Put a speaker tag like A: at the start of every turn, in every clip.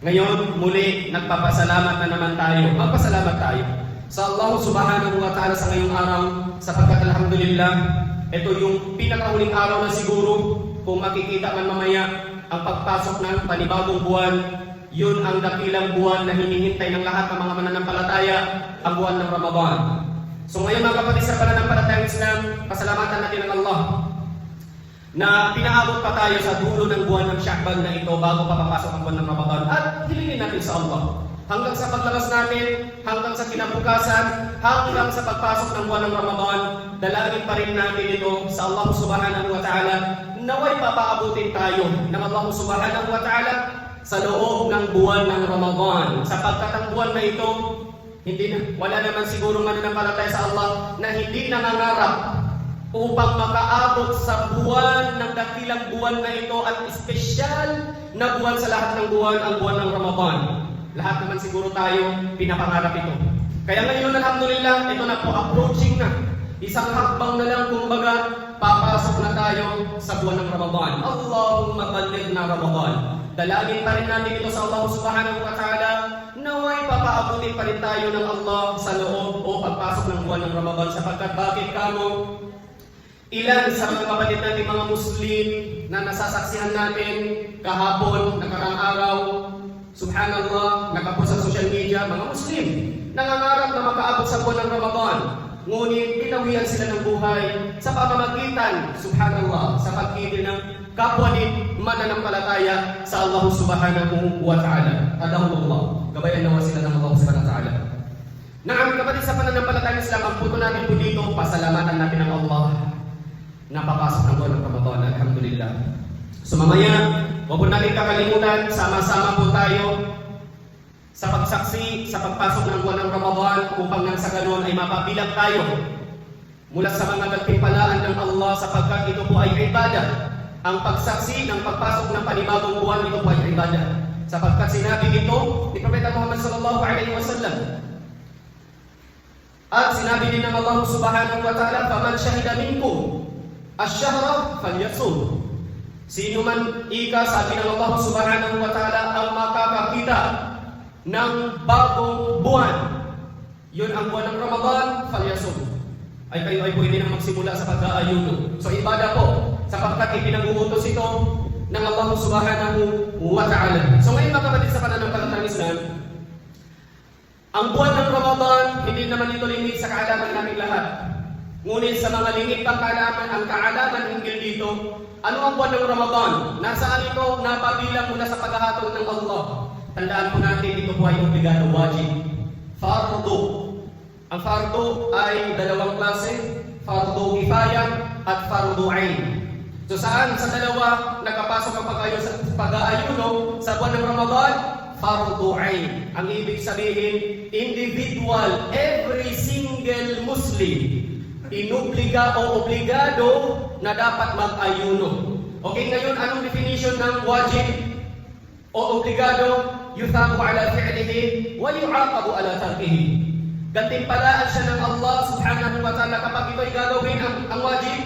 A: Ngayon, muli, nagpapasalamat na naman tayo. Magpasalamat tayo sa Allah subhanahu wa ta'ala sa ngayong araw, sapagkat alhamdulillah, ito yung pinakahuling araw na siguro, kung makikita man mamaya, ang pagpasok ng panibagong buwan, yun ang dakilang buwan na hinihintay ng lahat ng mga mananampalataya, ang buwan ng Ramadan. So ngayon mga kapatid sa pananampalatayang Islam, pasalamatan natin ang Allah na pinaabot pa tayo sa dulo ng buwan ng Sha'ban na ito bago pa papasok ang buwan ng Ramadan, at hilingin natin sa Allah hanggang sa paglabas natin, hanggang sa kinabukasan, hanggang sa pagpasok ng buwan ng Ramadan, dalangin pa rin natin ito sa Allah subhanahu wa ta'ala, naway papaabutin tayo ng Allah subhanahu wa ta'ala sa loob ng buwan ng Ramadan, sapagkat ang buwan na ito, wala naman siguro mananampalataya sa Allah na hindi nangangarap upang makaabot sa buwan ng dakilang buwan na ito at espesyal na buwan sa lahat ng buwan, ang buwan ng Ramadan. Lahat naman siguro tayo pinapangarap ito. Kaya ngayon alhamdulillah, ito na po, approaching na. Isang hakbang na lang, kumbaga, papasok na tayo sa buwan ng Ramadan. Allahumma ballighna Ramadan. Dalangin pa rin natin ito sa Allah subhanahu wa ta'ala, naway papaabutin pa rin tayo ng Allah sa loob o pagpasok ng buwan ng Ramadan, sapagkat bakit kamo? Ilan sa mga kapatid natin mga Muslim na nasasaksihan natin kahapon, nakarang araw, subhanallah, nakapost sa social media, mga Muslim, nangangarap na makaabot sa buwan ng Ramadan, ngunit pinawian sila ng buhay sa pamamagitan, subhanallah, sa pagkili ng kapwa din mananampalataya sa Allah subhanahu wa ta'ala. Adahullah, gabayan nawa sila ng Allah subhanahu wa ta'ala. Naam kapatid sa pananampalatayang Islam, ang punto natin po dito, pasalamatan natin ang Allah na papasok ng buwan ng Ramadan, alhamdulillah. So mamaya, huwag po natin kakalimutan, sama-sama po tayo sa pagsaksi, sa pagpasok ng buwan ng Ramadan, upang nang sa ganon ay mapabilang tayo mula sa mga nagtimpalaan ng Allah, sapagkat ito po ay ibadah. Ang pagsaksi ng pagpasok ng panibagong buwan, ito po ay ibadah. Sapagkat sinabi ito ni Propeta Muhammad sallallahu alaihi wasallam. At sinabi din ng Allah subhanahu wa ta'ala, "Faman shahida minkum ash-shahra falyasum." Sino man ika, sabi ng Allah subhanahu wa ta'ala, ang makakakita ng bagong buwan, yun ang buwan ng Ramadan, falyasum, ay kayo ay pwede nang magsimula sa pag-aayuno. So ibada po, sapagkat ipinag-uutos ito ng Allah subhanahu wa ta'ala. So ngayon mga kapatid sa pananampalatayang Islam, ang buwan ng Ramadan, hindi naman ito limit sa kaalaman namin lahat. Ngunit sa mga lingid pang kaalaman, ang kaalaman hinggil dito, ano ang buwan ng Ramadan? Nasaan ito? Napabilang mula sa paghahatol ng Allah. Tandaan po natin, ito po ay obligado, wajib. Fardu. Ang fardu ay dalawang klase, fardu kifaya at fardu ain. So saan? Sa dalawa, nakapasok ang pag-aayuno sa buwan ng Ramadan, fardu ain. Ang ibig sabihin, individual, every single Muslim, inubliga o obligado na dapat mag-ayuno. Okay, ngayon, anong definition ng wajib o obligado? Yuthabu ala fi'lihi wa yu'aqabu ala tarkihi. Gantimpalaan siya ng Allah subhanahu wa ta'ala kapag ito'y gagawin ang wajib,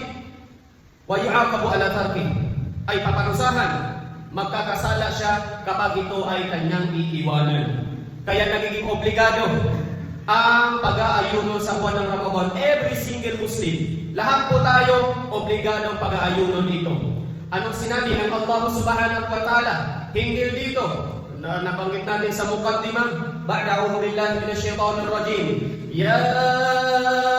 A: wa yu'aqabu ala tarkihi, ay paparusahan, magkakasala siya kapag ito ay kanyang iiwanan. Kaya nagiging obligado ang pag-aayuno sa buwan ng Ramadan. Every single Muslim, lahat po tayo obligado ang pag-aayuno dito. Anong sinabi ng Allah subhanahu wa ta'ala hinggil dito? Na nabanggit natin sa muqaddimah, ba'da a'udhu billahi minash shaitanir rajim. Ya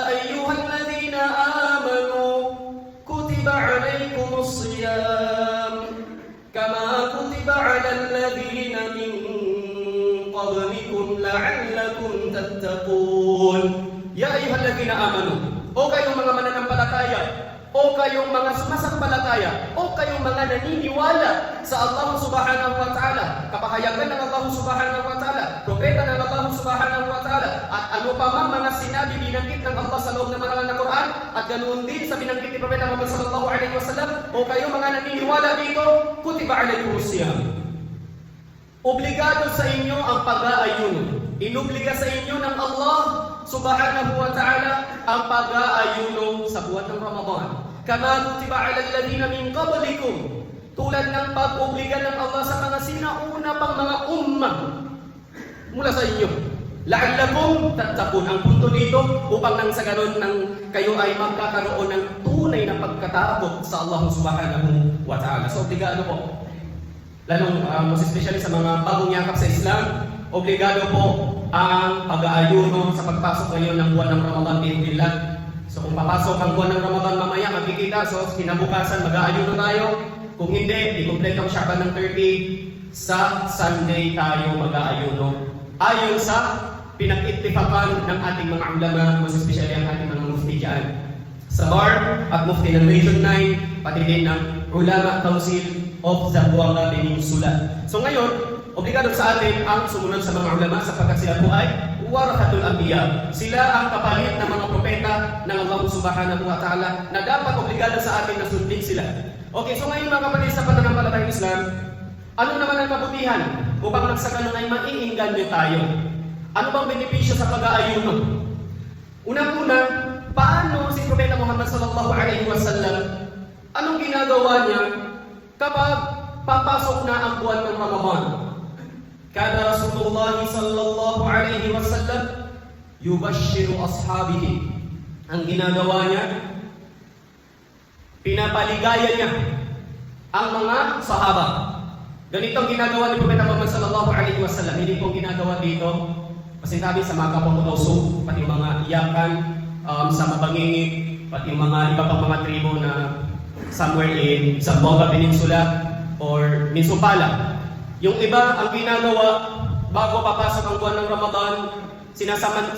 A: ayyuhalladhina amanu kutiba 'alaikumus shiyam kama kutiba 'alal ladzina min qablikum la'allakum tattaqun. Ya ayyuhalladhina amanu, o kayong mga mananampalataya, o kayong mga sumasampalataya, o kayong mga naniniwala sa Allah subhanahu wa ta'ala, kapahayagan ng Allah subhanahu wa ta'ala, propeta ng Allah subhanahu wa ta'ala, at ano pa man mga sinabi binanggit ng Allah sa loob ng marangal na Quran, at ganoon din sa binanggit ni Propeta Muhammad sallallahu alaihi wasallam, o kayong mga naniniwala dito, kutiba alaikumus siyam. Obligado sa inyo ang pag-aayuno. Inubliga sa inyo ng Allah subhanahu wa ta'ala ang pag-aayuno sa buwan ng Ramadan. Kama kutiba 'alal ladina min qablikum, tulad ng pag-obliga ng Allah sa mga sinauna pang mga ummah mula sa inyo. La'allakum tattaqun. Ang punto dito, upang nang sa ganun nang kayo ay magkakaroon ng tunay na pagkatakot sa Allah subhanahu wa ta'ala. So, obligado po. Lalong mas especially sa mga bagong yakap sa Islam, obligado po ang pag-aayuno sa pagpasok ngayon ng buwan ng Ramadan bi'idhnillah. So, kung papasok ang buwan ng Ramadan mamaya, magkikita. So, kinabukasan, mag-aayuno tayo. Kung hindi, i-complete ang Sha'ban ng 30, sa Sunday tayo mag-aayuno. Ayon sa pinag-ittifakan ng ating mga ulama, mas especially ang ating mga mufti dyan. Sa bar at mufti ng Region 9, pati din ng Ulama Council of Zamboanga Peninsula. So ngayon, obligado sa atin ang sumunod sa mga ulama sapagkat sila po ay warathatul anbiya. Sila ang kapalit ng mga propeta ng Allah subhanahu wa ta'ala na dapat obligado sa atin na sundin sila. Okay, so ngayon mga kapatid sa pananampalatayang Islam, ano naman ang kabutihan upang nagsaganong ay maiinganyo tayo? Ano bang benepisyo sa pag-aayuno? Unang-una, paano si Propeta Muhammad sallallahu alaihi wasallam, anong ginagawa niya kapag papasok na ang buwan ng Ramadan? Kana Rasulullah sallallahu alaihi wasallam yubashshiru ashabihi. Ang ginagawa niya, pinapaligaya niya ang mga sahaba. Ganito ang ginagawa ni Propeta Muhammad sallallahu alaihi wasallam. Hindi po ginagawa dito masintabi sa mga kapwa-Mutawso, pati mga iyakan, sa Mabangingit, pati mga iba pang mga tribo na somewhere in Zamboanga Peninsula or Minsumpala. Yung iba ang ginagawa bago papasok ang buwan ng Ramadan,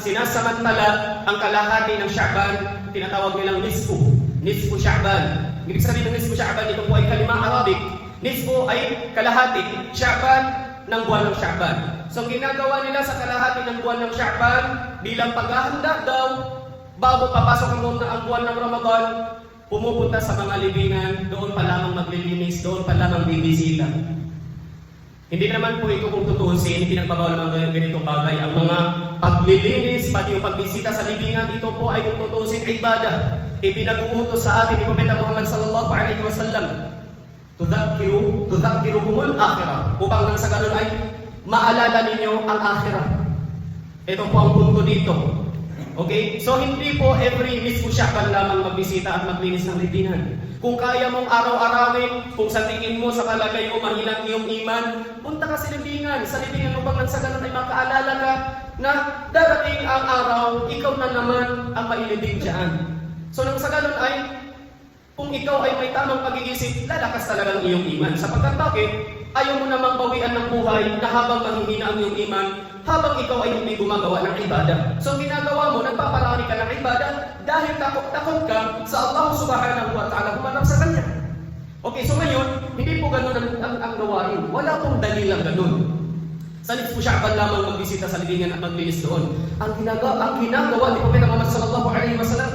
A: sinasamantala ang kalahati ng Sha'ban, tinatawag nilang nisfu Sha'ban. Ibig sabihin ng nisfu Sha'ban, ito po ay kalimang Arabic. Nisfu ay kalahati, Sha'ban ng buwan ng Sha'ban. So ang ginagawa nila sa kalahati ng buwan ng Sha'ban bilang paghahanda daw bago papasok ang buwan ng Ramadan, pumupunta sa mga libingan, doon pa lamang maglilinis, doon pa lamang bibisita. Hindi naman po ito kung tutuusin, pinagbabawal naman ganitong bagay. Ang mga paglilinis, pati yung pagbisita sa libingan, ito po ay kung tutuusin ibadah. Ipinag-uutos sa atin ni Propeta Muhammad sallallahu alaihi wasallam. Tudhakiruhumul akhirah. Upang nang sa ganun ay maalala ninyo ang akhirah. Ito po ang punto dito. Okay? So hindi po every mismo Sha'ban lamang magbisita at maglinis ng libingan. Kung kaya mong araw-arawin, kung sa tingin mo sa kalagay mo mahinang iyong iman, punta ka sa libingan. Sa libingan upang nang sa ganun ay makaalala ka na darating ang araw, ikaw na naman ang mailibing dyan. So nang sa ganun ay, kung ikaw ay may tamang pag-iisip, lalakas talagang iyong iman. Sapagkat bakit? Ayaw mo namang bawian ng buhay na habang mahihina ang iyong iman, habang ikaw ay hindi gumagawa ng ibadah. So ginagawa mo, nagpaparami ka ng ibadah dahil takot-takot ka sa Allah subhanahu wa ta'ala humanap sa Kanya. Okay, so ngayon, hindi po ganun ang gawain. Wala pong dalil ang ganun. Sa nisfu Sha'ban lamang magbisita sa libingan at maglinis doon. Ang ginagawa ni Propeta Muhammad sallallahu alaihi wasallam,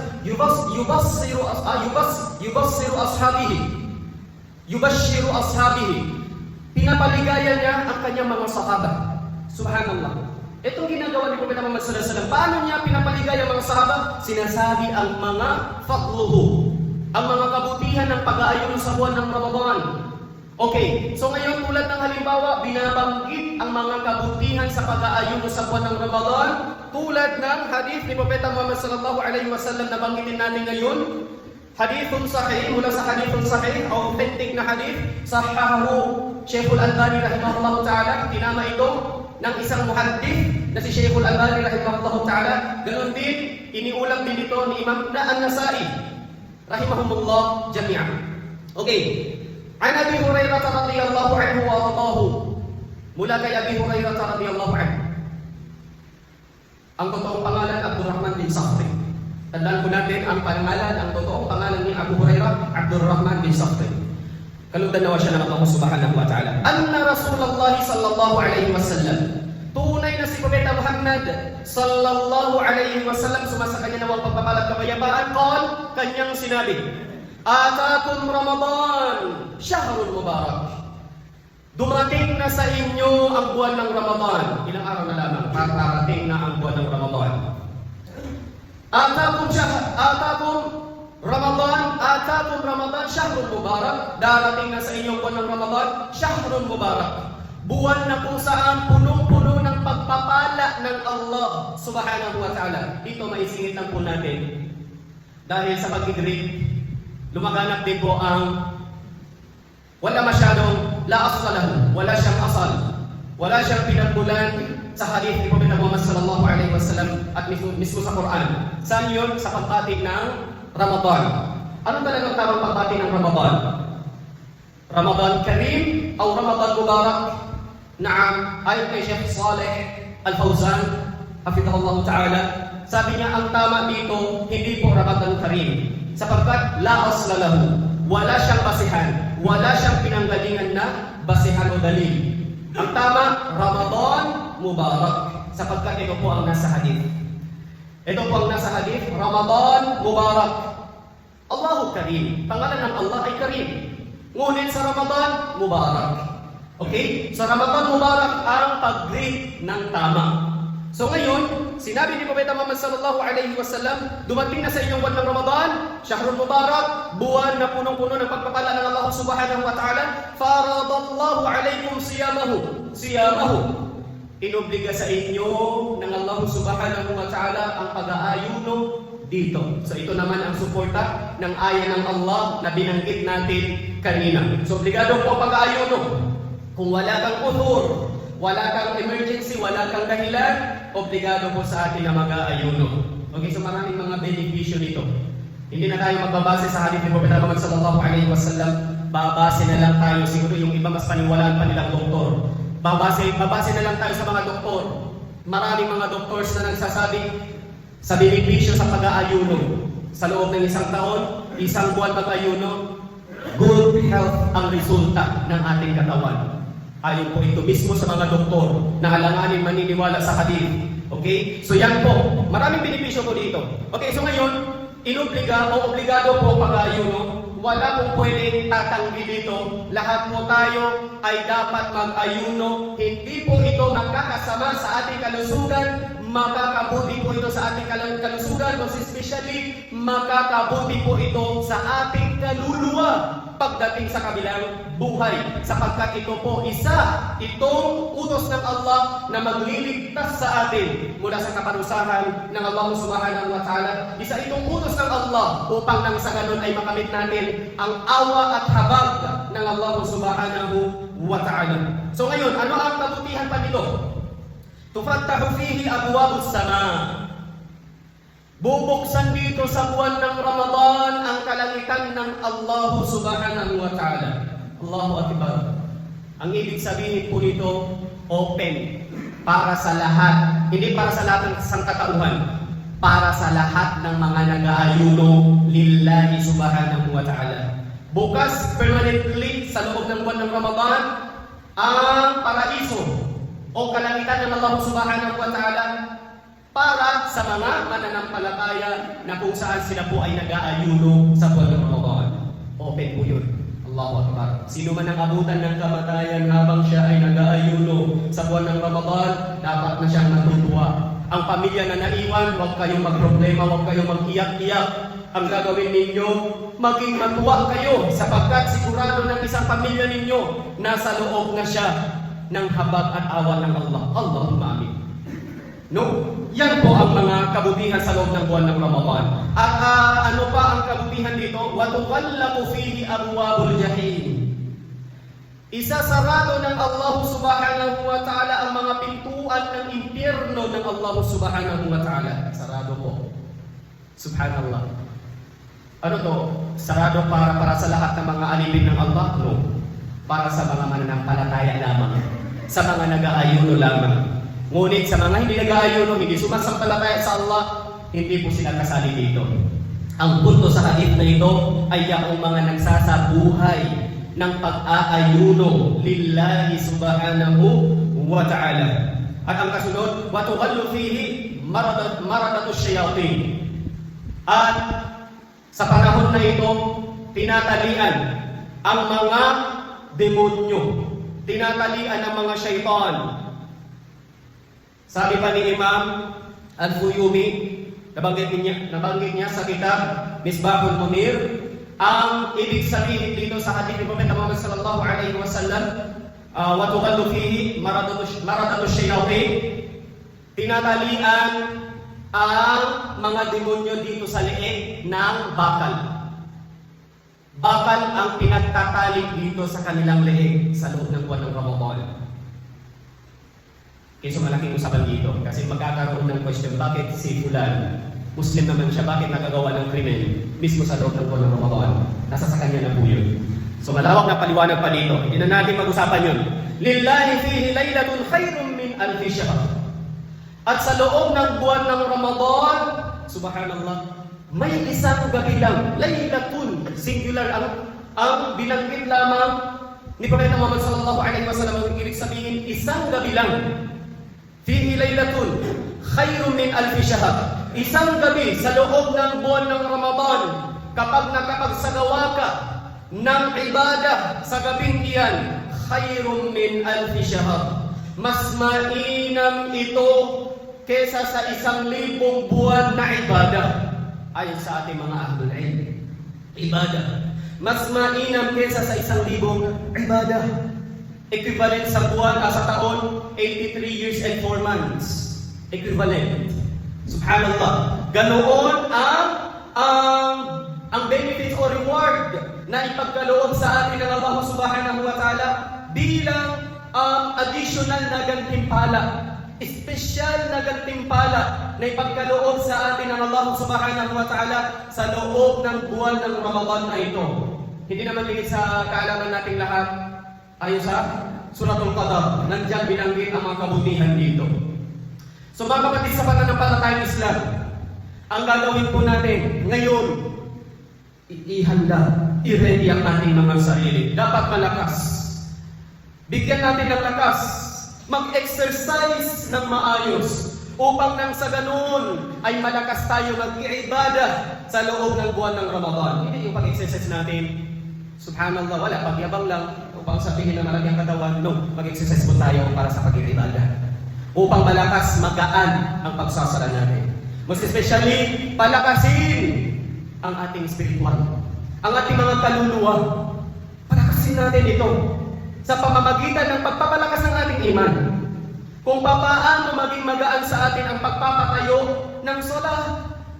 A: yubashshiru ashabihi. Pinapaligaya niya ang kanyang mga sahaba. Subhanallah. Itong ginagawa ni Propeta Muhammad sallallahu alaihi wasallam, paano niya pinapaligaya ang mga sahaba? Sinasabi ang mga fadluhu, ang mga kabutihan ng pag-aayuno sa buwan ng Ramadan. Okay, so ngayon tulad ng halimbawa, binabanggit ang mga kabutihan sa pag-aayuno sa buwan ng Ramadan tulad ng hadith ni Propeta Muhammad sallallahu alaihi wasallam na banggitin natin ngayon. Hadithun sahih, mula sa hadithun sahih, authentic na hadith, sahahahu Sheikhul Albani rahimahullah ta'ala, tinama ito ng isang muhaddith na si Sheikhul Albani rahimahullah ta'ala. Ganon din, iniulam din ito ni Imam An-Nasai rahimahumullah jami'an. Okay. An Abi Hurairah radhiyallahu anhu wa ardaahu. Mula kay Abi Hurairah radhiyallahu anhu. Ang totoong pangalan Abdurrahman bin Sakhri. Tandaan po natin ang pangalan, ang totoong pangalan ni Abu Hurairah, Abdurrahman bin Sakhri. Kalugdan nawa siya ng Allah subhanahu wa ta'ala. Anna Rasulullah sallallahu alaihi wasallam. Tunay na si Propeta Muhammad sallallahu alaihi wasallam sumasa kanya nawang pagpapalat kapayapaan kanyang sinabi, Atakum Ramadan, Syahrul Mubarak. Dumating na sa inyo ang buwan ng Ramadan. Ilang araw na lamang, parating na ang buwan ng Ramadan. Atakum Ramadan, atakum Ramadan, syahrun mubarak. Darating na sa inyong buwan ng Ramadan, syahrun mubarak. Buwan na kung saan punong-puno ng pagpapala ng Allah subhanahu wa ta'ala. Dito maisingit lang po natin. Dahil sa pag-idrik, lumaganap din po ang wala masyadong la aslahu, wala siyang asal, wala siyang pinagbulan sa hadith ni Prophet Muhammad sallallahu alaihi wasallam at mismo sa Quran. Saan yun? Sa pagpati ng Ramadan. Ano talagang tamang pagpati ng Ramadan? Ramadan Karim o Ramadan Mubarak? Naam, ayon kay Sheikh Saleh Al-Fawzan, hafidhahullah ta'ala, sabi niya ang tama dito, hindi po Ramadan Karim, sapagkat la asla lahu, wala siyang basihan, wala siyang pinanggalingan na basihan o dalil. Ang tama, Ramadan Mubarak, sapagkat ito po ang nasa hadith. Ito po ang nasa hadith, Ramadan Mubarak. Allahu Karim, pangalan ng Allah ay Karim. Ngunit sa Ramadan, Mubarak. Okay? Sa Ramadan Mubarak ang pag-greet ng tama. So ngayon, sinabi ni Prophet Muhammad sallallahu alaihi wasallam, dumating na sa inyong buwan ng Ramadan, Syahrul Mubarak, buwan na punong-puno ng pagpapala ng Allah subhanahu wa ta'ala, faradallahu alaikum siyamahu. Inobliga sa inyo ng Allah subhanahu wa ta'ala ang pag-aayuno dito. So ito naman ang suporta ng aya ng Allah na binanggit natin kanina. So obligado po ang pag-aayuno. Kung wala kang uthur, wala kang emergency, wala kang dahilan, obligado po sa atin na mag-aayuno. Okay, so maraming mga benepisyo nito. Hindi na tayo magbabase sa hadith ni Prophet Muhammad sallallahu alaihi wasallam. Babase na lang tayo, siguro yung iba mas paniwalaan pa nilang doktor. Babase na lang tayo sa mga doktor. Maraming mga doctors na nagsasabi sa benepisyo sa pag-aayuno. Sa loob ng isang taon, isang buwan mag-ayuno, good health ang resulta ng ating katawan. Ayon po ito mismo sa mga doktor na alanganin maniniwala sa hadith. Okay? So yan po. Maraming benepisyo po dito. Okay, so ngayon, obligado po pag-ayuno. Wala pong pwedeng tatanggi dito. Lahat po tayo ay dapat mag-ayuno. Hindi po ito magkakasama sa ating kalusugan. Makakabuti po ito sa ating kalusugan. Mas especially, makakabuti po ito sa ating kaluluwa pagdating sa kabilang buhay, sapagkat ito po itong utos ng Allah na magliligtas sa atin mula sa kaparusahan ng Allah subhanahu wa ta'ala. Isa itong utos ng Allah upang nang sa ganun ay makamit natin ang awa at habag ng Allah subhanahu wa ta'ala. So ngayon, ano ang kabutihan pa nito? Tufattahu fihi abwabus sama. Bubuksan dito sa buwan ng Ramadan ang kalangitan ng Allah subhanahu wa ta'ala. Allahu Akbar. Ang ibig sabihin po nito, open. Para sa lahat. Hindi para sa lahat ng sangkatauhan. Para sa lahat ng mga nag-aayuno lillahi subhanahu wa ta'ala. Bukas permanently sa loob ng buwan ng Ramadan ang paraiso o kalangitan ng Allah subhanahu wa ta'ala para sa mga mananampalataya na kung saan sila po ay nag-aayuno sa buwan ng Ramadan. Open po yun. Allahu Akbar. Sino man ang abutan ng kamatayan habang siya ay nag-aayuno sa buwan ng Ramadan, dapat na siyang natutuwa. Ang pamilya na naiwan, huwag kayong magproblema, huwag kayong mag-iyak-iyak. Ang gagawin ninyo, maging matuwa kayo sapagkat sigurado ng isang pamilya ninyo nasa loob na siya ng habag at awa ng Allah. Allahumma amin. No? Yan po ang mga kabutihan sa loob ng buwan ng Ramadan. At ano pa ang kabutihan dito? وَتُغَلَّقُ فِيهِ أَبْوَابُ الْجَحِيمِ. Isasarado ng Allah subhanahu wa ta'ala ang mga pintuan ng impyerno ng Allah subhanahu wa ta'ala. Sarado po. Subhanallah. Ano to? Sarado para sa lahat ng mga alipin ng Allah? No. Para sa mga mananampalataya lamang. Sa mga nag-aayuno lamang. Ngunit sa mga hindi nag-aayuno, hindi sumasampalataya sa Allah, hindi po sila kasali dito. Ang punto sa hadith na ito ay yung mga nagsasabuhay ng pag-aayuno lillahi subhanahu wa ta'ala. At ang kasunod, وَتُغَلُّ فِيهِ مَرَدَةُ الشَّيَاطِينِ. At sa panahon na ito, tinatalian ang mga demonyo, tinatalian ang mga syaitan. Sabi pa ni Imam Al-Fuyumi, nabanggit niya sa kitab Misbahul Munir. Ang ibig sabihin dito sa hadith ni Prophet Muhammad sallallahu alaihi wasallam, wa tuqaddu fihi maradatu shayatin, tinatalian ang mga demonyo dito sa leeg ng bakal. Bakal ang pinagtatali dito sa kanilang leeg sa loob ng buwan ng Ramadan. Kaya malaking usapan dito kasi magkakaroon ng question, bakit si Fulan, Muslim naman siya, bakit nagagawa ng krimen mismo sa loob ng buwan ng Ramadan? Nasa sa kanya na po yun. So malawak na paliwanag pa dito. Hindi na natin mag-usapan yun. Lillahi fihi laylatun khairun min alfi shahr. At sa loob ng buwan ng Ramadan, subhanallah, may isang gabi lang, laylatun, singular ang binanggit lamang ni Prophet Muhammad sallallahu alaihi wasallam. Ang ibig sabihin, isang gabi lang. Fihi laylatun khairun min alfi shahr. Isang gabi sa loob ng buwan ng Ramadan, kapag nakapagsagawa ka ng ibadah sa gabing iyan, khairun min alfi shahr. Mas mainam ito kesa sa 1,000 buwan na ibadah. Ayon sa ating mga ahlul ilm, ibadah mas mainam kesa sa 1,000 ibadah. Equivalent sa buwan sa taon, 83 years and 4 months. Equivalent. Subhanallah. Ganoon ang benefits o reward na ipagkaloob sa atin ng Allah subhanahu wa ta'ala bilang additional na gantimpala, special na gantimpala na ipagkaloob sa atin ng Allah subhanahu wa ta'ala sa loob ng buwan ng Ramadan na ito. Hindi naman lingid sa kaalaman nating lahat, ayon sa Suratul Qadar, nandiyan binanggit ang mga kabutihan dito. So mga kapatid sa pananampalatayang Islam, ang gagawin po natin ngayon, ihanda, i-ready ang ating mga sarili. Dapat malakas. Bigyan natin ng lakas. Mag-exercise ng maayos upang nang sa ganoon ay malakas tayo mag-ibadah sa loob ng buwan ng Ramadan. Hindi yung pag-exercise natin, subhanallah, wala, pagyabang lang upang sabihin na malaki ang katawan. No, mag-exercise po tayo para sa pag-ibadah. Upang malakas, magaan ang pagsasala natin. Mas especially, palakasin ang ating spiritual, ang ating mga kaluluwa. Palakasin natin ito sa pamamagitan ng pagpapalakas ng ating iman. Kung papaano maging magaan sa atin ang pagpapatayo ng salat,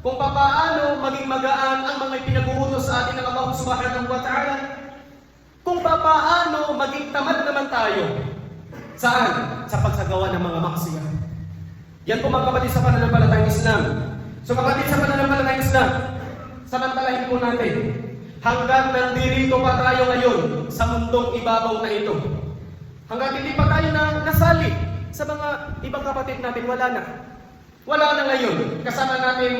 A: kung papaano maging magaan ang mga pinag-uutos sa atin ng Allah subhanahu wa ta'ala, kung papaano maging tamad naman tayo. Saan? Sa pagsagawa ng mga maksiat. Yan po mga kapatid sa pananampalatayang Islam. So kapatid sa pananampalatayang Islam, samantalahin po natin, hanggang nandirito pa tayo ngayon sa mundong ibabaw na ito. Hanggang hindi pa tayo nasali sa mga ibang kapatid natin, wala na. Wala na ngayon. Kasama natin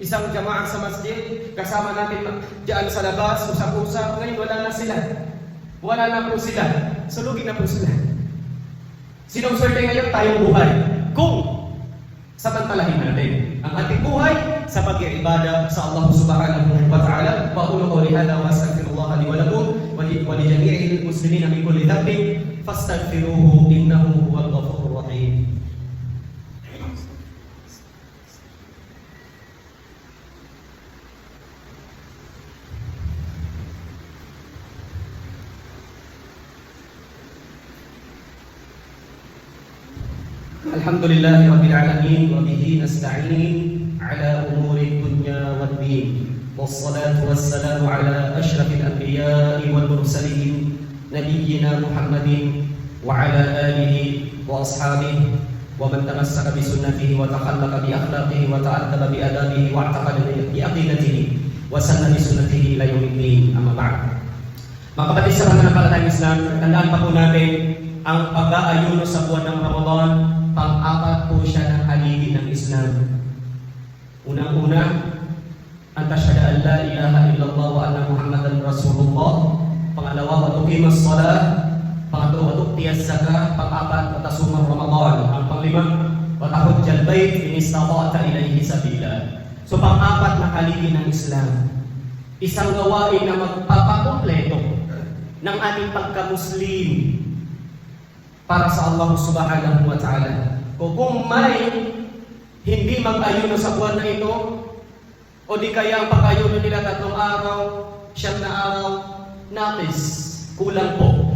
A: isang jamaah sa masjid, kasama natin diyan sa labas, usap-usap. Ngayon wala na sila. Wala na po sila. Sulugin na po sila. Sinong swerte ngayon? Tayong buhay. Kung samantalahin natin ang ating buhay sa pag-iibada sa Allah subhanahu wa ta'ala. Wa aqulu qawli hadha wa astaghfirullah li wa lakum wa li jami'il muslimina min kulli dhanbin fastaghfiruhu innahu huwal ghafurur rahim. Alhamdulillahi Rabbil Alamin wa bihi nasta'in ala umuri dunya wad din. Wassalatu wassalamu ala asyrafil anbiya'i wal mursalin nabiyyina Muhammadin wa ala alihi wa ashabihi wa man tamassaka bi sunnatihi wa takhallaqa bi akhlaqihi wa ta'addaba bi adabihi wa i'taqada bi aqidatihi wa sanna bi sunnatihi ila yaumiddin. Amma ba'd. Mga kapatid sa pananampalatayang Islam, tandaan pa po natin ang pag-aayuno sa buwan ng Ramadan. Pang-apat po siya ng haligi ng Islam. Unang-una, an tashhadu an la ilaha illallah wa anna Muhammadan Rasulullah. Pangalawa, wa tuqimas shalah. Pangatlo, wa tu'tiyaz zakah. Pang-apat, wa tasuma Ramadan. Ang panglima, wa tahujjal bait in istata'ta ilayhi sabila. So pang-apat na haligi ng Islam. Isang gawain na magpapakumpleto ng ating pagka-Muslim para sa Allah subhanahu wa ta'ala. Kung may hindi mag-ayuno sa buwan na ito, o O di kaya ang pagkayuno nila 3 araw, 7 na araw, napis, kulang po.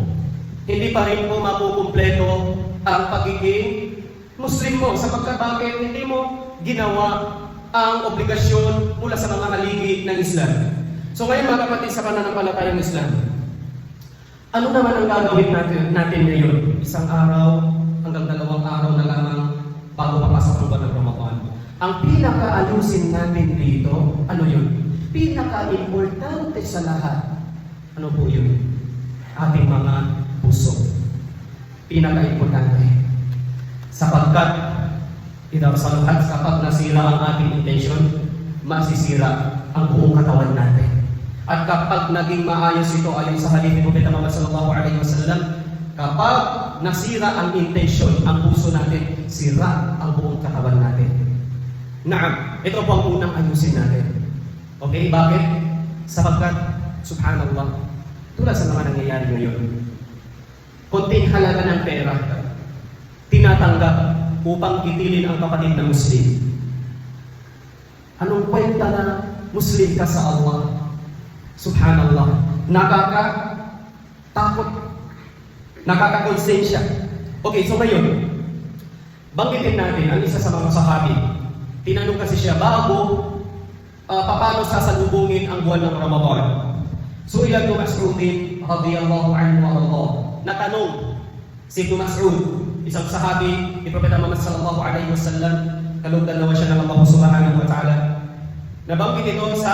A: Hindi pa rin po makukumpleto ang pagiging Muslim mo sapagkat bakit hindi mo ginawa ang obligasyon mula sa mga haligi ng Islam. So ngayon mga kapatid sa pananampalatayang Islam, ano naman ang gagawin natin ngayon? 1 araw hanggang 2 araw na lamang bago papasok ang buwan ng Ramadan. Ang pinaka-alusin natin dito, ano yun? Pinaka-importante sa lahat. Ano po yun? Ating mga puso. Pinaka-importante. Sapagkat, sa lahat, kapag nasira ang ating intention, masisira ang buong katawan natin. At kapag naging maayos ito ayon sa hadith ni Propeta Muhammad sallallahu alaihi wasallam, kapag nasira ang intention, ang puso natin, sira ang buong katawan natin. Naam, ito po ang unang ayusin natin. Okay, bakit? Sapagkat, subhanallah, tulad sa mga nangyayari ngayon, konting halaga ng pera, tinatanggap upang itilin ang kapatid na Muslim. Anong kwenta na Muslim ka sa Allah? Subhanallah, nakakatakot, nakakakonsensya. Okay, so ngayon, banggitin natin ang isa sa mga sahabi. Tinanong kasi siya bago paano sasalubungin ang buwan ng Ramadan. So ilan Ibn Mas'ud radhiyallahu anhu wa Allah. Natanong si Ibn Mas'ud, isang sahabi ni Propeta Muhammad sallallahu alaihi wasallam, kalugdan naman siya ng Allah subhanahu wa ta'ala. Nabanggit ito sa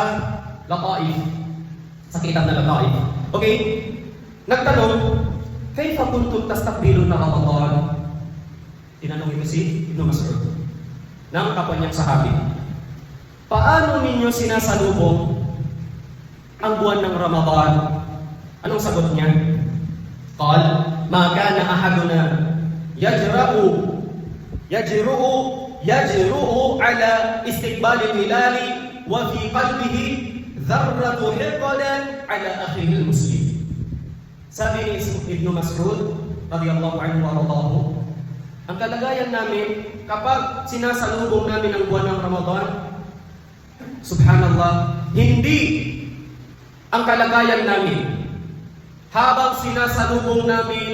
A: Laqaif, sa kitab na Laqaif. Okay? Nagtanong, kayfa kuntum tastakbiluna Ramadan? Tinanong ito si Ibn Mas'ud ng kapwa niyang sahabi. Paano ninyo sinasalubong ang buwan ng Ramadan? Anong sagot niya? Qal, ma kana ahaduna yajru'u ala istiqbal al-hilal wa fi qalbihi dharratu hiqdan ala akhihi al-muslim. Sabi ni Ibn Mas'ud radhiyallahu anhu wa radahu, ang kalagayan namin kapag sinasalubong namin ang buwan ng Ramadan, subhanallah, hindi ang kalagayan namin habang sinasalubong namin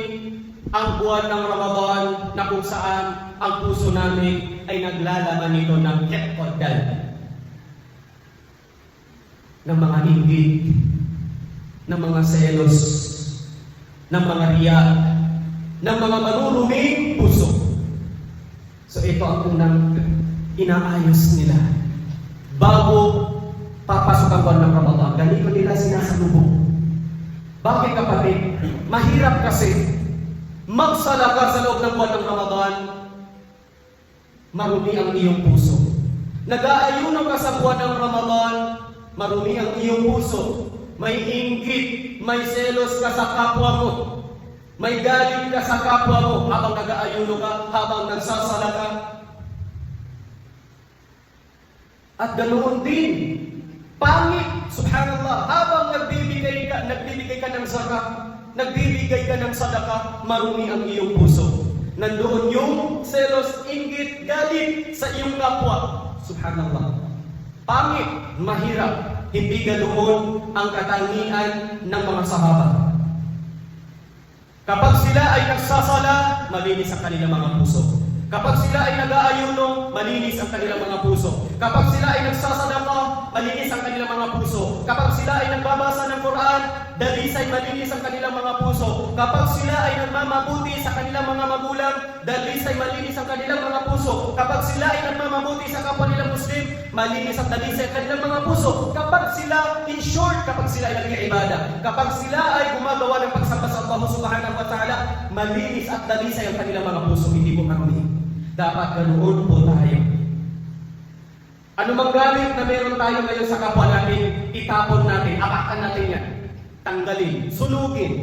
A: ang buwan ng Ramadan na kung saan ang puso namin ay naglalaman nito ng hiqdan, ng mga inggit, ng mga selos, ng mga riya, ng mga maruruming puso. So ito ang unang inaayos nila bago papasok ang buwan ng Ramadan. Ganito nila sinasalubong. Bakit kapatid? Mahirap kasi magsalaka sa loob ng buwan ng Ramadan, marumi ang iyong puso. Nag-aayuno ka sa buwan ng Ramadan, marumi ang iyong puso. May inggit, may selos ka sa kapwa mo. May galit ka sa kapwa mo habang nag-aayuno ka, habang nagsasala ka. At ganoon din, pangit, subhanallah, habang nagbibigay ka ng zakat, nagbibigay ka ng sadaka, marumi ang iyong puso. Nandoon yung selos, inggit, galit sa iyong kapwa. Subhanallah. Pangit, mahirap. Hindi ganoon ang katangian ng mga sahaba. Kapag sila ay nagsasala, malinis ang kanilang mga puso. Kapag sila ay nag-aayuno, malinis ang kanilang mga puso. Kapag sila ay nagsasadaka, malinis ang kanilang mga puso. Kapag sila ay nagbabasa ng Quran, dalisay malinis ang kanilang mga puso. Kapag sila ay nagmamabuti sa kanilang mga magulang, dalisay malinis ang kanilang mga puso. Kapag sila ay nagmamabuti sa kapwa nilang Muslim, malinis ang dalisay ang kanilang mga puso. Kapag sila, in short, kapag sila ay nag-iibada, kapag sila ay gumagawa ng pagsamba sa Allah subhanahu wa ta'ala, malinis at dalisay ang kanilang mga puso, hindi po marumi. Dapat ganoon po tayo. Ano mang gamit na meron tayo ngayon sa kapwa natin, itapon natin, apakan natin yan. Tanggalin, sunugin,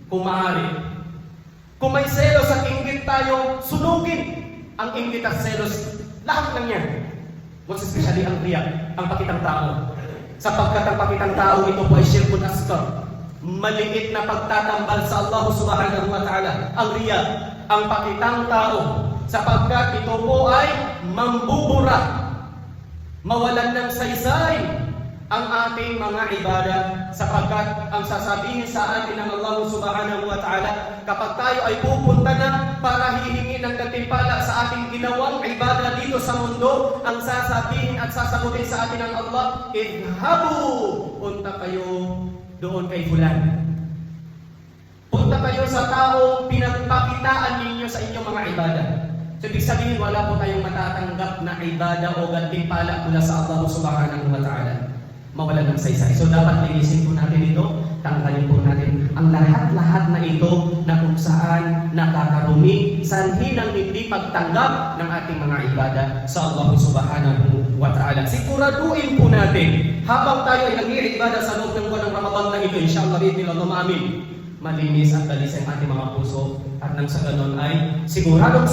A: kung maaari. Kung may selos at inggit tayo, sunugin ang inggit at selos. Lahat ng yan. Most especially ang riya, ang pakitang tao. Sapagkat ang pakitang tao, ito po ay syirkun asghar. Maliit na pagtatambal sa Allah subhanahu wa ta'ala. Ang riya, ang pakitang tao. Sapagkat ito po ay mambubura mawalan ng saysay ang ating mga ibadah, sapagkat ang sasabihin sa atin ng Allah subhanahu wa ta'ala kapag tayo ay pupunta na para hihingi ng gantimpala sa ating ginawang ibadah dito sa mundo, ang sasabihin at sasagutin sa atin ng Allah, idhabu, punta kayo doon kay fulan. Punta kayo sa taong pinagpakitaan ninyo sa inyong mga ibadah. So, ibig sabihin, wala po tayong matatanggap na ibadah o gantimpala mula sa Allah subhanahu wa ta'ala. Mawalan ng saysay. So, dapat linisin po natin ito, tanggalin po natin ang lahat-lahat na ito na kung saan nakakarumi, sanhi ng hindi pagtanggap ng ating mga ibadah sa Allah subhanahu wa ta'ala. Siguraduhin po natin, habang tayo ay nag-iibadah sa loob ng buwan ng Ramadan na ito, insyaAllah, bi'idhnillah, amin, malinis at dalis ang ating mga puso, at nang sa ganon ay sigurado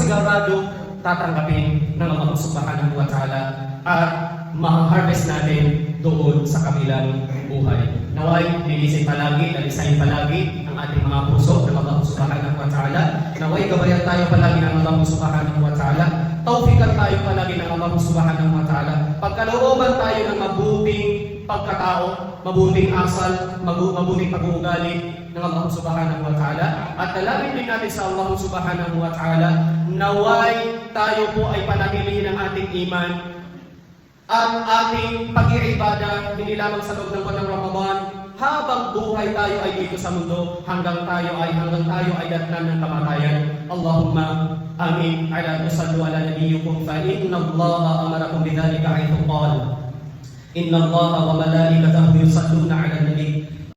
A: tatanggapin ng Allah subhanahu wa ta'ala at ma-harvest natin doon sa kabilang buhay. Naway, linisin palagi, dalisayin palagi ang ating mga puso ng Allah subhanahu wa ta'ala. Naway, gabayan tayo palagi ng Allah subhanahu wa ta'ala. Tawfikan tayo palagi ng Allah subhanahu wa ta'ala. Pagkalooban tayo ng mabuting pagkatao, mabuting asal, mabuting pag-uugali ng Allah subhanahu wa ta'ala. At dalangin din natin sa Allah subhanahu wa ta'ala, naway tayo po ay panatilihin ang ating iman at ating pag-iibada, hindi lamang sa loob ng buwan ng Ramadan, habang buhay tayo ay dito sa mundo, hanggang tayo ay datnan ng kamatayan. Allahumma amin. Ala tusallu ala nabiyyukum fa inna Allaha amarakum bidhalika haythu qala inna Allaha wa malaikatahu yusalluna ala nabiy